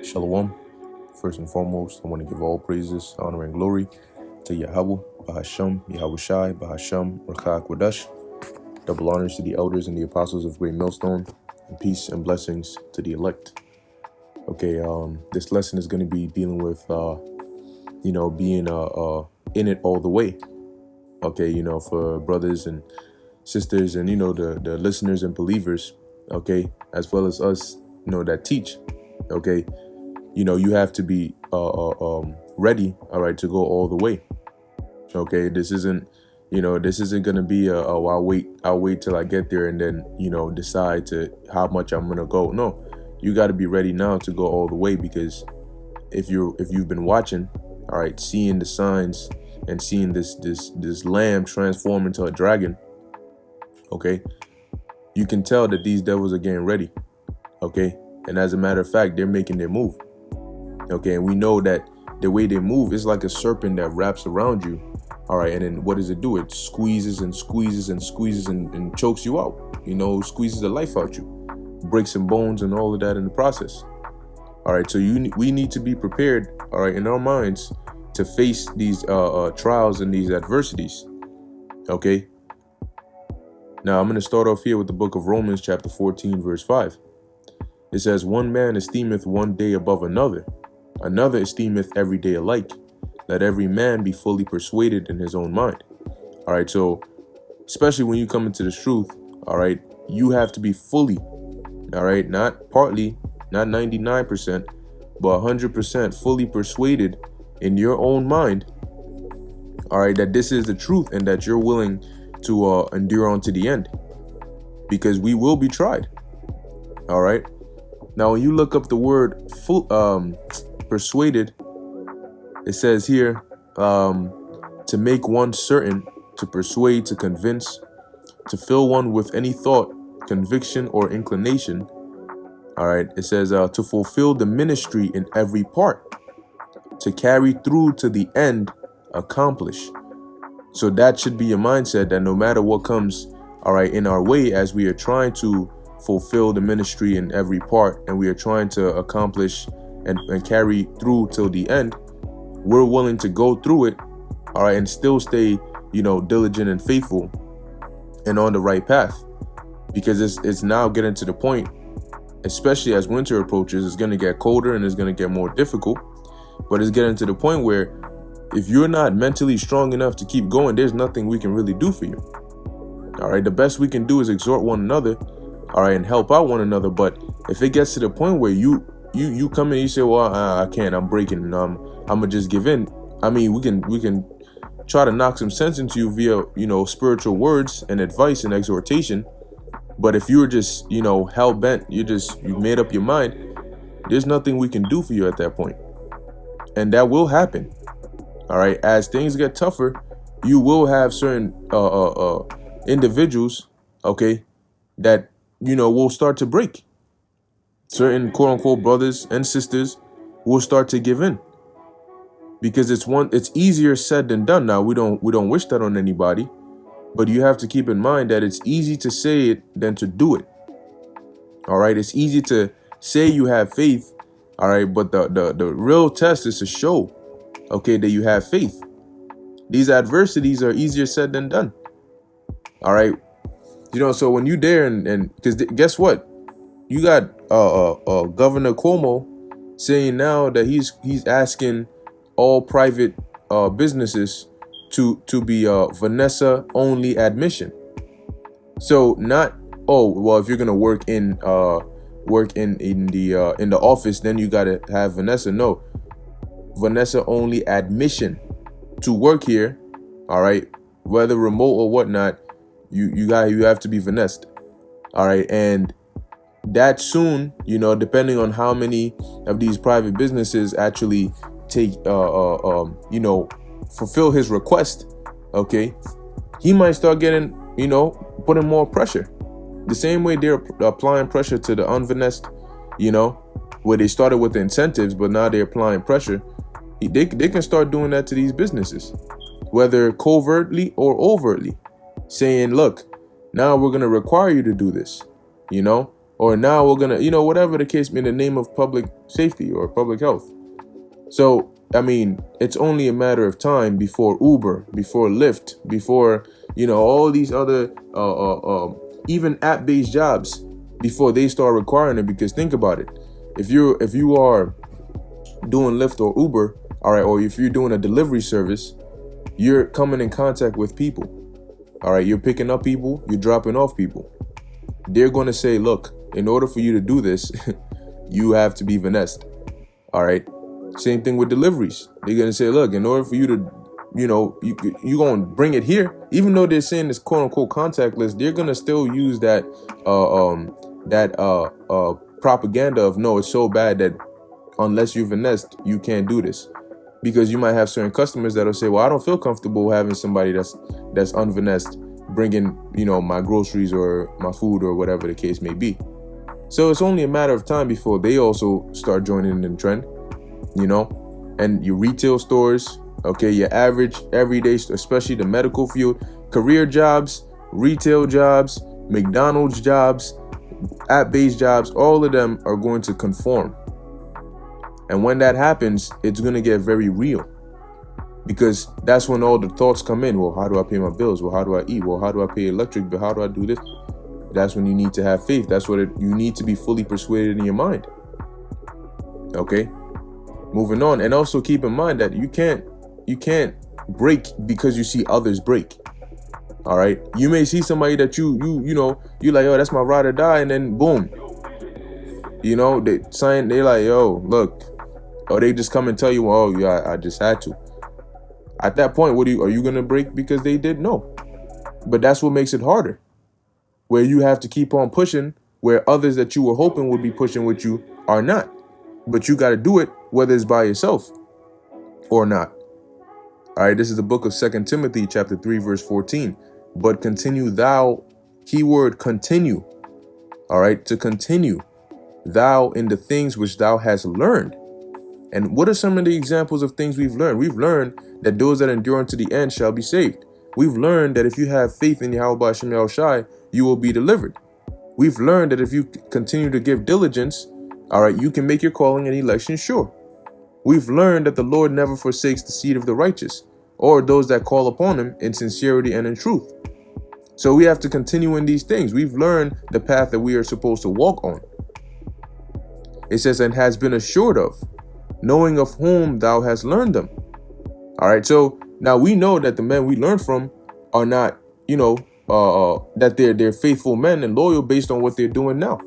Shalom. First and foremost, I want to give all praises, honor, and glory to Yahweh, Bahasham, Yahweh Shai, Bahasham, Rakah Kwadash. Double honors to the elders and the apostles of Great Millstone, and peace and blessings to the elect. Okay, this lesson is going to be dealing with, being in it all the way. Okay, for brothers and sisters and, the listeners and believers, okay, as well as us, that teach, okay. You have to be ready, all right, to go all the way. Okay, this isn't gonna be I'll wait till I get there and then decide to how much I'm gonna go. No, you got to be ready now to go all the way, because if you've been watching, all right, seeing the signs and seeing this lamb transform into a dragon, okay, you can tell that these devils are getting ready, okay, and as a matter of fact, they're making their move. Okay, and we know that the way they move is like a serpent that wraps around you. All right, and then what does it do? It squeezes and squeezes and squeezes and chokes you out. Squeezes the life out you, breaks some bones and all of that in the process. All right, so we need to be prepared, all right, in our minds to face these trials and these adversities. Okay. Now I'm going to start off here with the book of Romans, chapter 14, verse 5. It says, "One man esteemeth one day above another. Another esteemeth every day alike. Let every man be fully persuaded in his own mind." All right, so especially when you come into this truth, all right, you have to be fully, all right, not partly, not 99%, but 100% fully persuaded in your own mind, all right, that this is the truth and that you're willing to endure on to the end, because we will be tried. All right. Now, when you look up the word persuaded, it says here to make one certain, to persuade, to convince, to fill one with any thought, conviction, or inclination. All right, it says to fulfill the ministry in every part, to carry through to the end, accomplish. So that should be your mindset, that no matter what comes, all right, in our way, as we are trying to fulfill the ministry in every part, and we are trying to accomplish and carry through till the end, we're willing to go through it, all right, and still stay, diligent and faithful and on the right path, because it's now getting to the point, especially as winter approaches, it's going to get colder and it's going to get more difficult, but it's getting to the point where if you're not mentally strong enough to keep going, there's nothing we can really do for you. All right, the best we can do is exhort one another, all right, and help out one another. But if it gets to the point where you come in and you say, well, I can't, I'm breaking, and I'm gonna just give in. I mean, we can try to knock some sense into you via spiritual words and advice and exhortation. But if you're just hell bent, you made up your mind, there's nothing we can do for you at that point, and that will happen. All right, as things get tougher, you will have certain individuals, okay, that will start to break. Certain quote unquote brothers and sisters will start to give in, because it's easier said than done. Now we don't wish that on anybody, but you have to keep in mind that it's easy to say it than to do it. All right, it's easy to say you have faith, all right, but the real test is to show, okay, that you have faith. These adversities are easier said than done. All right, so when you there and because guess what, you got Governor Cuomo saying now that he's asking all private businesses to be Vanessa only admission. So not, oh well, if you're gonna work in the office, then you gotta have Vanessa. No, Vanessa only admission to work here. All right, whether remote or whatnot, you have to be Vanessa. All right, and that soon, depending on how many of these private businesses actually take fulfill his request, okay, he might start getting putting more pressure, the same way they're applying pressure to the unvanessed, where they started with the incentives, but now they're applying pressure. They can start doing that to these businesses, whether covertly or overtly, saying, look, now we're going to require you to do this, or now we're gonna, whatever the case, in the name of public safety or public health. So, I mean, it's only a matter of time before Uber, before Lyft, before, all these other, even app-based jobs, before they start requiring it. Because think about it. If you are doing Lyft or Uber, all right, or if you're doing a delivery service, you're coming in contact with people. All right, you're picking up people, you're dropping off people. They're going to say, look, in order for you to do this, you have to be finessed. All right. Same thing with deliveries. They're going to say, look, in order for you to, you're going to bring it here, even though they're saying it's quote unquote contactless, they're going to still use that propaganda of, no, it's so bad that unless you're finessed, you can't do this. Because you might have certain customers that'll say, well, I don't feel comfortable having somebody that's unfinessed bringing, my groceries or my food or whatever the case may be. So it's only a matter of time before they also start joining in the trend, and your retail stores, okay, your average everyday, especially the medical field, career jobs, retail jobs, McDonald's jobs, app-based jobs, all of them are going to conform. And when that happens, it's going to get very real, because that's when all the thoughts come in. Well, how do I pay my bills? Well, how do I eat? Well, how do I pay electric bill? How do I do this? That's when you need to have faith. That's what you need to be fully persuaded in your mind. Okay, moving on. And also keep in mind that you can't break because you see others break. All right, you may see somebody that you're like, oh, that's my ride or die, and then boom, they're like, yo, look. Or they just come and tell you, oh, yeah, I just had to. At that point, are you going to break because they did? No. But that's what makes it harder, where you have to keep on pushing, where others that you were hoping would be pushing with you are not. But you got to do it, whether it's by yourself or not. All right, this is the book of 2 Timothy, chapter 3, verse 14. But continue thou, keyword continue. All right, to continue thou in the things which thou hast learned. And what are some of the examples of things we've learned? We've learned that those that endure unto the end shall be saved. We've learned that if you have faith in Yahweh Hashem Yahushai, you will be delivered. We've learned that if you continue to give diligence, all right, you can make your calling and election sure. We've learned that the Lord never forsakes the seed of the righteous, or those that call upon him in sincerity and in truth. So we have to continue in these things. We've learned the path that we are supposed to walk on. It says, and has been assured of, knowing of whom thou hast learned them. All right, so now we know that the men we learn from are not, that they're faithful men and loyal based on what they're doing now.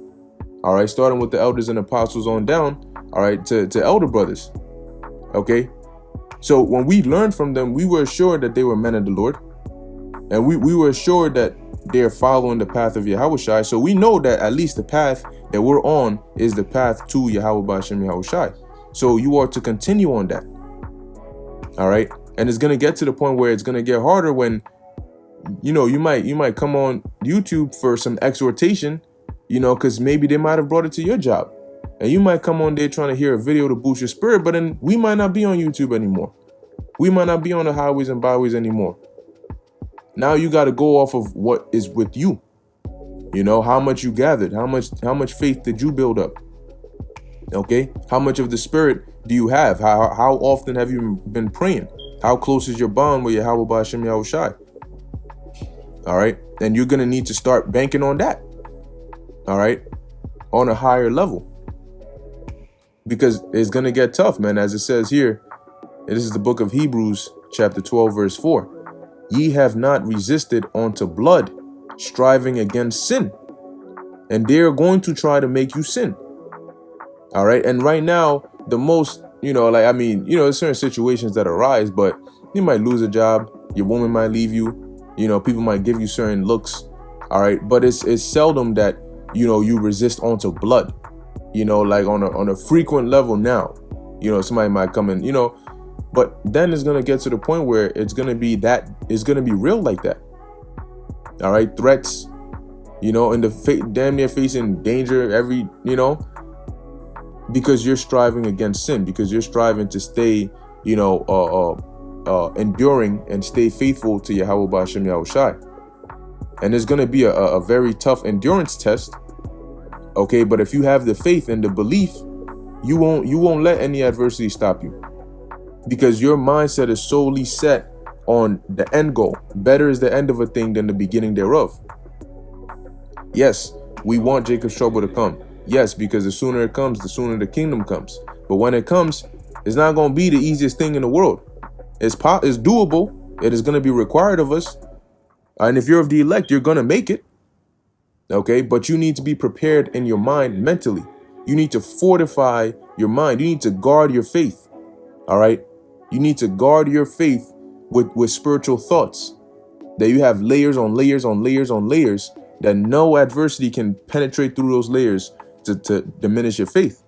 All right, starting with the elders and apostles on down, all right, to elder brothers. Okay, so when we learned from them, we were assured that they were men of the Lord, and we were assured that they're following the path of Yahushai. So we know that at least the path that we're on is the path to Yahweh Hashem Yahushai. So you are to continue on that. All right. And it's going to get to the point where it's going to get harder when, you might come on YouTube for some exhortation, because maybe they might have brought it to your job. And you might come on there trying to hear a video to boost your spirit, but then we might not be on YouTube anymore. We might not be on the highways and byways anymore. Now you got to go off of what is with you. How much you gathered, how much faith did you build up? Okay, how much of the spirit do you have? How often have you been praying? How close is your bond with Yahweh Hashem Yahushai? All right, and you're gonna need to start banking on that. All right, on a higher level, because it's gonna get tough, man. As it says here, and this is the book of Hebrews, chapter 12, verse 4. Ye have not resisted unto blood, striving against sin, and they are going to try to make you sin. All right. And right now, the most, there's certain situations that arise, but you might lose a job. Your woman might leave you. People might give you certain looks. All right. But it's seldom that, you resist onto blood, like on a frequent level now. Somebody might come in, but then it's going to get to the point where it's going to be real like that. All right. Threats, in the damn near facing danger every, because you're striving against sin, because you're striving to stay, enduring and stay faithful to Yahweh Hashem Yahushai. And it's going to be a very tough endurance test, Okay, but if you have the faith and the belief, you won't let any adversity stop you, because your mindset is solely set on the end goal. Better is the end of a thing than the beginning thereof. Yes, we want Jacob's trouble to come. Yes, because the sooner it comes, the sooner the kingdom comes. But when it comes, it's not going to be the easiest thing in the world. It's doable. It is going to be required of us. And if you're of the elect, you're going to make it. Okay, but you need to be prepared in your mind mentally. You need to fortify your mind. You need to guard your faith. All right. You need to guard your faith with spiritual thoughts, that you have layers on layers on layers on layers, that no adversity can penetrate through those layers to diminish your faith.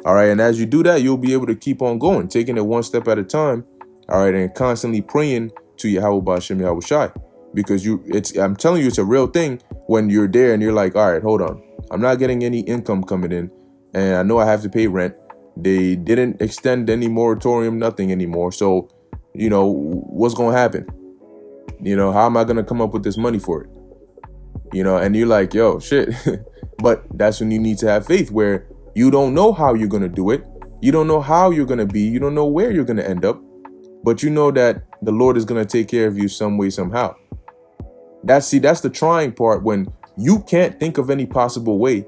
All right. And as you do that, you'll be able to keep on going, taking it one step at a time. All right. And constantly praying to Yahweh Ba'ashem Yahweh Shai, because I'm telling you, it's a real thing when you're there and you're like, all right, hold on. I'm not getting any income coming in, and I know I have to pay rent. They didn't extend any moratorium, nothing anymore. So, what's going to happen? How am I going to come up with this money for it? And you're like, yo, shit. But that's when you need to have faith, where you don't know how you're going to do it. You don't know how you're going to be. You don't know where you're going to end up. But you know that the Lord is going to take care of you some way, somehow. That's the trying part, when you can't think of any possible way.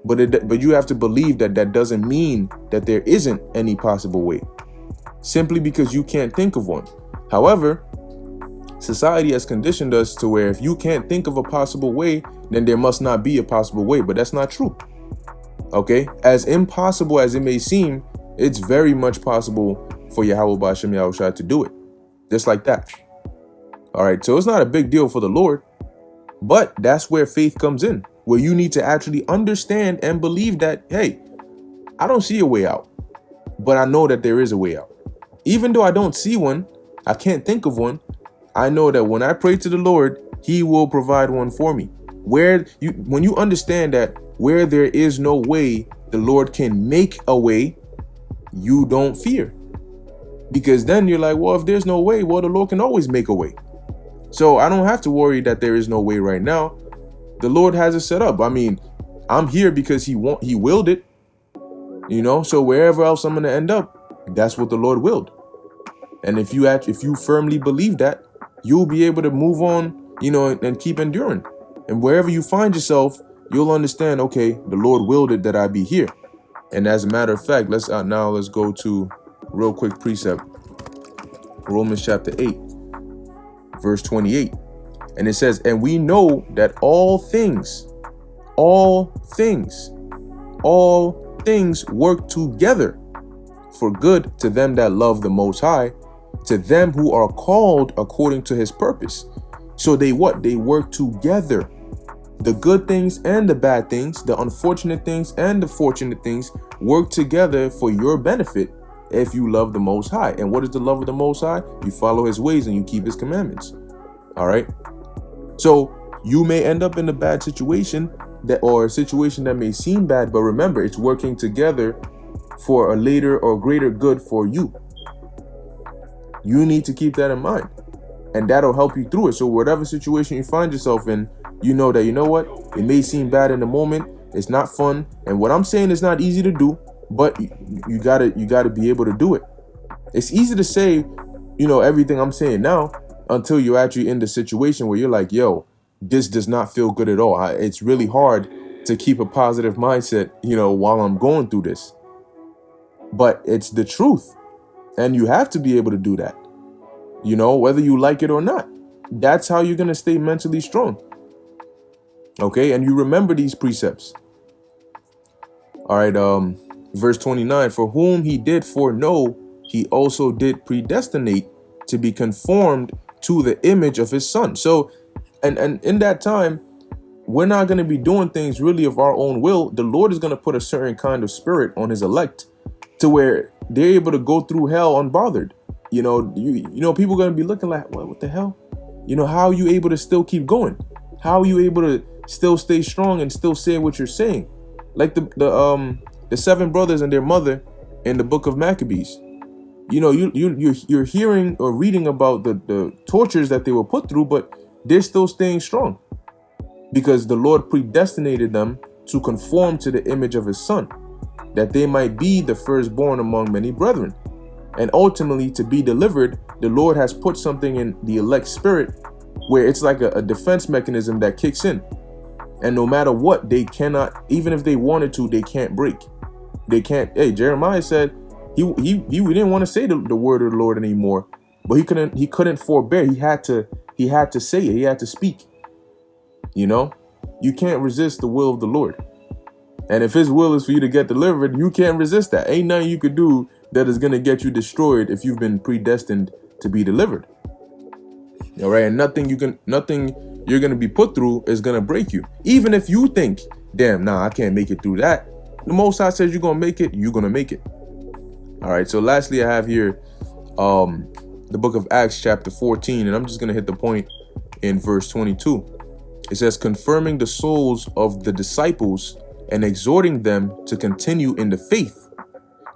But you have to believe that doesn't mean that there isn't any possible way, simply because you can't think of one. However, society has conditioned us to where if you can't think of a possible way, then there must not be a possible way. But that's not true. Okay, as impossible as it may seem, it's very much possible for Yahweh Ba'ashem Yahweh Shai to do it, just like that. All right, so it's not a big deal for the Lord, but that's where faith comes in, where you need to actually understand and believe that, hey, I don't see a way out, but I know that there is a way out. Even though I don't see one, I can't think of one, I know that when I pray to the Lord, He will provide one for me. When you understand that where there is no way, the Lord can make a way, you don't fear. Because then you're like, well, if there's no way, well, the Lord can always make a way. So I don't have to worry that there is no way right now. The Lord has it set up. I mean, I'm here because He willed it. So wherever else I'm going to end up, that's what the Lord willed. And if you firmly believe that, you'll be able to move on, and keep enduring. And wherever you find yourself, you'll understand, okay, the Lord willed it that I be here. And as a matter of fact, let's go to real quick precept, Romans chapter 8, verse 28. And it says, and we know that all things work together for good to them that love the Most High, to them who are called according to His purpose. So they work together. The good things and the bad things, the unfortunate things and the fortunate things work together for your benefit if you love the Most High. And what is the love of the Most High? You follow His ways and you keep His commandments. All right. So you may end up in a bad situation, or a situation that may seem bad, but remember, it's working together for a later or greater good for you. You need to keep that in mind, and that'll help you through it. So whatever situation you find yourself in, you know that, what, it may seem bad in the moment. It's not fun. And what I'm saying is not easy to do, but you gotta be able to do it. It's easy to say, everything I'm saying now, until you're actually in the situation where you're like, yo, this does not feel good at all. It's really hard to keep a positive mindset, while I'm going through this. But it's the truth. And you have to be able to do that, whether you like it or not. That's how you're going to stay mentally strong. Okay. And you remember these precepts. All right. Verse 29, for whom He did foreknow, He also did predestinate to be conformed to the image of His Son. So, and in that time, we're not going to be doing things really of our own will. The Lord is going to put a certain kind of spirit on His elect to where they're able to go through hell unbothered. People are going to be looking like, what the hell? How are you able to still keep going? How are you able to still stay strong and still say what you're saying? Like the 7 brothers and their mother in the book of Maccabees. You're hearing or reading about the tortures that they were put through, but they're still staying strong because the Lord predestinated them to conform to the image of his son, that they might be the firstborn among many brethren. And ultimately, to be delivered, the Lord has put something in the elect spirit where it's like a defense mechanism that kicks in. And no matter what, they cannot, even if they wanted to, they can't break. They can't. Hey, Jeremiah said he didn't want to say the word of the Lord anymore, but he couldn't forbear. He had to say it. He had to speak. You know, you can't resist the will of the Lord. And if his will is for you to get delivered, you can't resist that. Ain't nothing you could do that is going to get you destroyed if you've been predestined to be delivered. All right. And nothing you're going to be put through is going to break you. Even if you think, damn, nah, I can't make it through that. The Most High says you're going to make it. You're going to make it. All right. So lastly, I have here the book of Acts chapter 14. And I'm just going to hit the point in verse 22. It says, confirming the souls of the disciples and exhorting them to continue in the faith,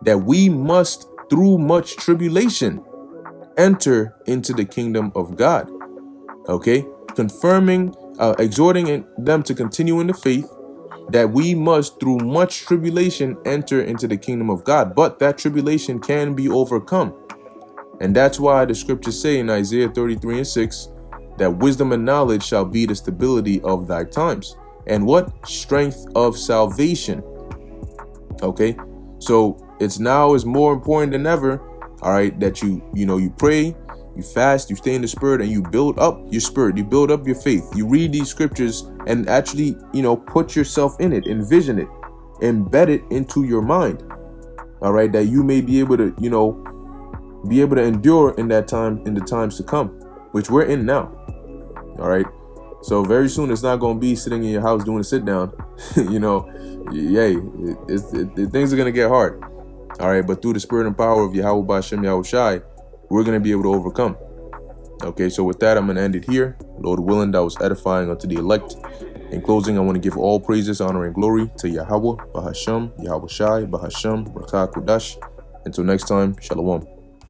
that we must, through much tribulation, enter into the kingdom of God. Okay, confirming, exhorting them to continue in the faith, that we must, through much tribulation, enter into the kingdom of God. But that tribulation can be overcome. And that's why the scriptures say in Isaiah 33:6, that wisdom and knowledge shall be the stability of thy times. And what? Strength of salvation. Okay, so it's now is more important than ever, all right, that you pray, you fast, you stay in the spirit, and you build up your spirit, you build up your faith. You read these scriptures and actually, put yourself in it, envision it, embed it into your mind, all right, that you may be able to, endure in that time, in the times to come, which we're in now. All right. So very soon it's not going to be sitting in your house doing a sit down. Things are going to get hard. All right. But through the spirit and power of Yahweh Ba'Shem Yahweh Shai, we're going to be able to overcome. Okay. So with that, I'm going to end it here. Lord willing, that was edifying unto the elect. In closing, I want to give all praises, honor, and glory to Yahweh Ba'Shem Yahweh Shai Ba'Shem Rakah Kodash. Until next time, Shalom.